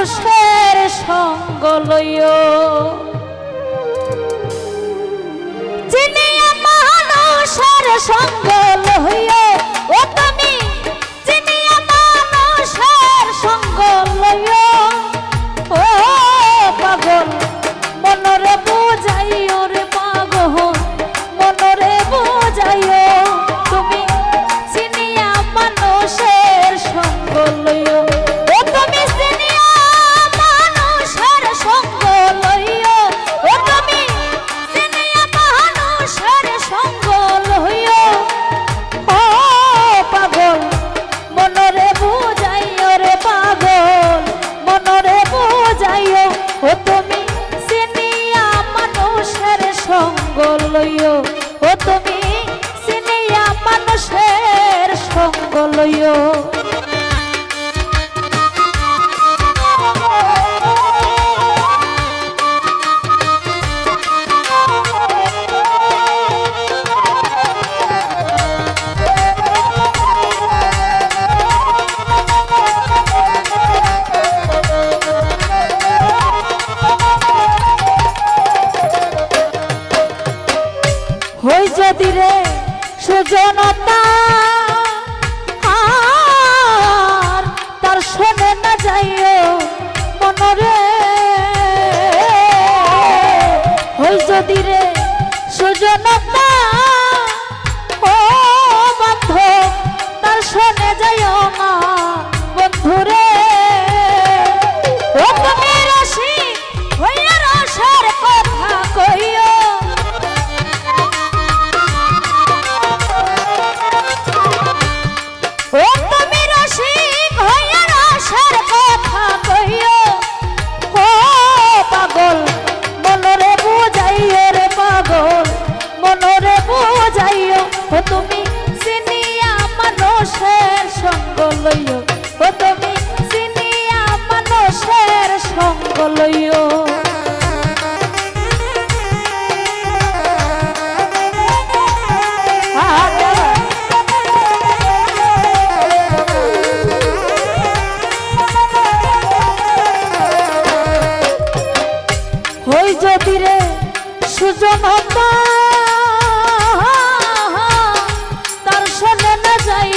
মানুষের সঙ্গ লইও চিনিয়া মানুষের সঙ্গ লইও ও তুমি চিনিয়া মানুষের সঙ্গ লইও ও পাগল মনরে বুঝাইও রে পাগল মনরে বুঝাইও তুমি চিনিয়া মানুষের সঙ্গ লইও ও তুমি চিনিয়া মানুষের সঙ্গ লইও ও তুমি চিনিয়া মানুষের সঙ্গ লইও ও পাগল মনরে বুঝাইও রে পাগল মনরে বুঝাইও ও তুমি চিনিয়া মানুষের সঙ্গ লইও ও তুমি চিনিয়া মানুষের সঙ্গ লইও হই যদি রে সুজনতা আর তার শোনে না যাইও মনরে হই যদি রে সুজনতা ও বন্ধু তার শোনে যাইও না বন্ধুরে ও তুমি রসি হইয়া রসের কথা কইও ও তুমি রসিক হইয়া রসের কথা কইও ও পাগল মনরে বুঝাইও রে পাগল মনরে বুঝাইও ও তুমি চিনিয়া মানুষের সঙ্গ লইও ও তুমি চিনিয়া মানুষের সঙ্গ লইও হই যদি রে সুজনতা তার শোনে না যাই